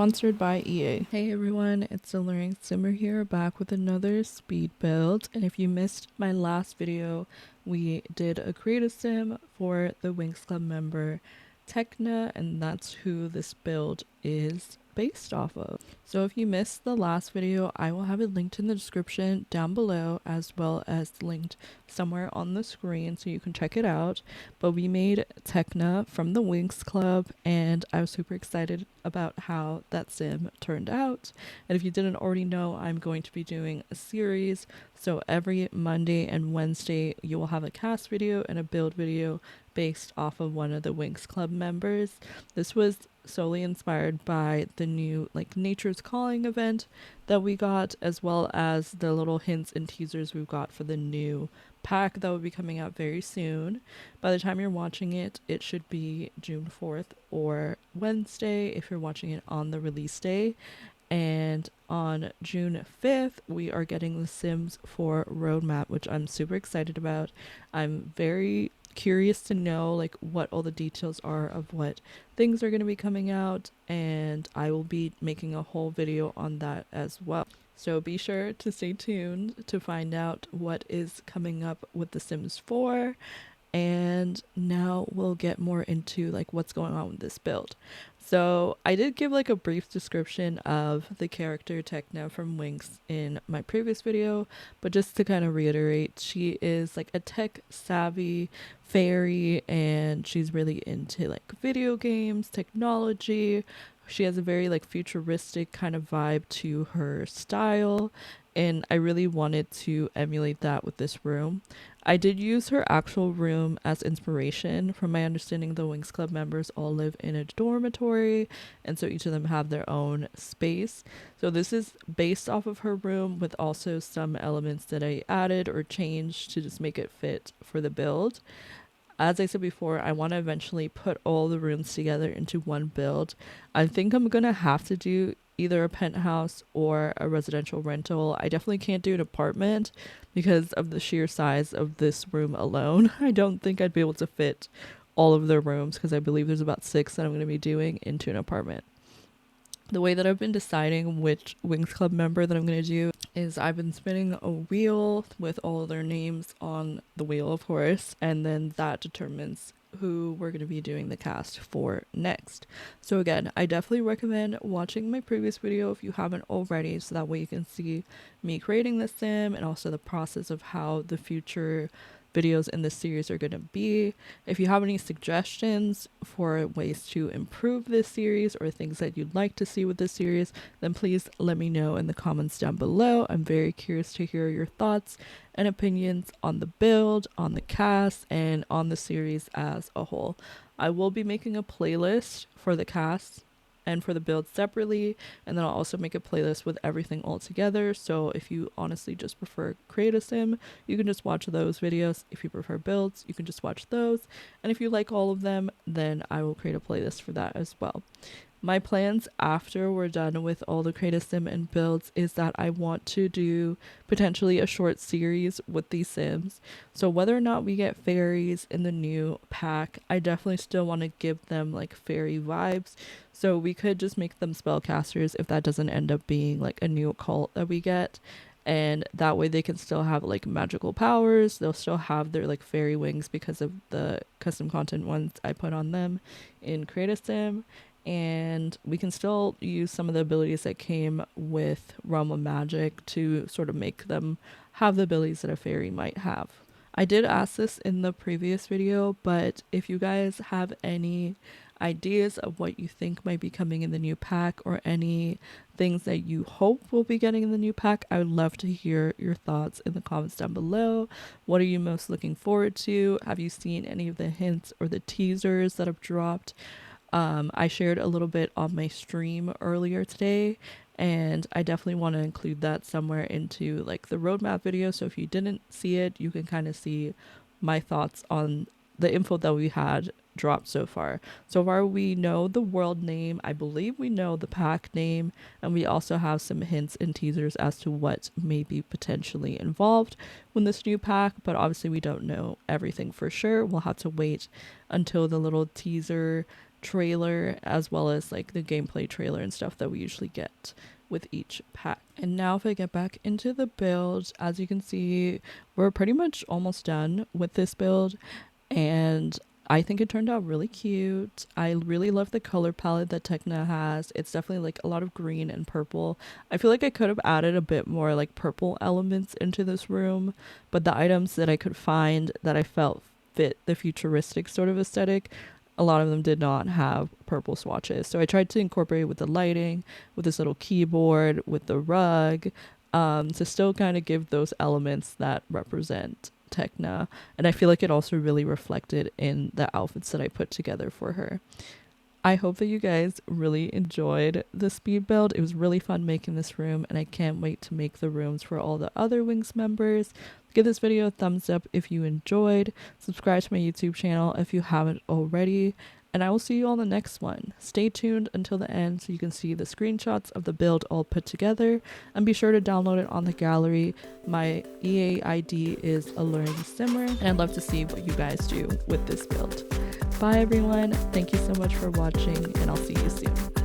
Sponsored by EA. Hey everyone, it's AlluringSimmer here, back with another speed build. And if you missed my last video, we did a creative sim for the Winx Club member Tecna, and that's who this build is based off of. So if you missed the last video, I will have it linked in the description down below, as well as linked somewhere on the screen so you can check it out. But we made Tecna from the Winx Club, and I was super excited about how that sim turned out. And if you didn't already know, I'm going to be doing a series, so every Monday and Wednesday you will have a cast video and a build video based off of one of the Winx Club members. This was solely inspired by the new Nature's Calling event that we got, as well as the little hints and teasers we've got for the new pack that will be coming out very soon. By the time you're watching it, it should be June 4th or Wednesday if you're watching it on the release day. And on June 5th, we are getting the Sims 4 roadmap, which I'm super excited about. I'm very curious to know what all the details are of what things are going to be coming out, and I will be making a whole video on that as well. So be sure to stay tuned to find out what is coming up with The Sims 4. And now we'll get more into what's going on with this build. So I did give a brief description of the character Tecna from Winx in my previous video, but just to kind of reiterate, she is a tech savvy fairy, and she's really into video games, technology. She has a very futuristic kind of vibe to her style, and I really wanted to emulate that with this room. I did use her actual room as inspiration. From my understanding, the Winx Club members all live in a dormitory, and so each of them have their own space. So this is based off of her room, with also some elements that I added or changed to just make it fit for the build. As I said before, I want to eventually put all the rooms together into one build. I think I'm going to have to do either a penthouse or a residential rental. I definitely can't do an apartment because of the sheer size of this room alone. I don't think I'd be able to fit all of the rooms, because I believe there's about 6 that I'm going to be doing into an apartment. The way that I've been deciding which Winx Club member that I'm going to do is I've been spinning a wheel with all of their names on the wheel, of course, and then that determines who we're going to be doing the cast for next. So again, I definitely recommend watching my previous video if you haven't already, so that way you can see me creating the sim and also the process of how the future videos in this series are going to be. If you have any suggestions for ways to improve this series or things that you'd like to see with this series, then please let me know in the comments down below. I'm very curious to hear your thoughts and opinions on the build, on the cast, and on the series as a whole. I will be making a playlist for the cast and for the build separately, and then I'll also make a playlist with everything all together. So if you honestly just prefer create a sim, you can just watch those videos. If you prefer builds, you can just watch those, and if you like all of them, then I will create a playlist for that as well. My plans after we're done with all the creative sim and builds is that I want to do potentially a short series with these sims. So whether or not we get fairies in the new pack, I definitely still want to give them fairy vibes. So we could just make them spellcasters if that doesn't end up being a new occult that we get. And that way they can still have magical powers. They'll still have their fairy wings because of the custom content ones I put on them in Creative Sim. And we can still use some of the abilities that came with Realm of Magic to sort of make them have the abilities that a fairy might have. I did ask this in the previous video, but if you guys have any ideas of what you think might be coming in the new pack, or any things that you hope will be getting in the new pack, I would love to hear your thoughts in the comments down below. What are you most looking forward to? Have you seen any of the hints or the teasers that have dropped? I shared a little bit on my stream earlier today, and I definitely want to include that somewhere into the roadmap video. So if you didn't see it, you can kind of see my thoughts on the info that we had dropped so far. So far, we know the world name. I believe we know the pack name, and we also have some hints and teasers as to what may be potentially involved with this new pack, but obviously we don't know everything for sure. We'll have to wait until the little teaser trailer as well as like the gameplay trailer and stuff that we usually get with each pack. And now if I get back into the build, as you can see, we're pretty much almost done with this build, and I think it turned out really cute. I really love the color palette that Tecna has. It's definitely like a lot of green and purple. I feel like I could have added a bit more like purple elements into this room, but the items that I could find that I felt fit the futuristic sort of aesthetic, a lot of them did not have purple swatches. So I tried to incorporate with the lighting, with this little keyboard, with the rug, to still kind of give those elements that represent Tecna. And I feel like it also really reflected in the outfits that I put together for her. I hope that you guys really enjoyed the speed build. It was really fun making this room, and I can't wait to make the rooms for all the other Winx members. Give this video a thumbs up if you enjoyed. Subscribe to my YouTube channel if you haven't already. And I will see you on the next one. Stay tuned until the end so you can see the screenshots of the build all put together. And be sure to download it on the gallery. My EA ID is AlluringSimmer, and I'd love to see what you guys do with this build. Bye everyone. Thank you so much for watching, and I'll see you soon.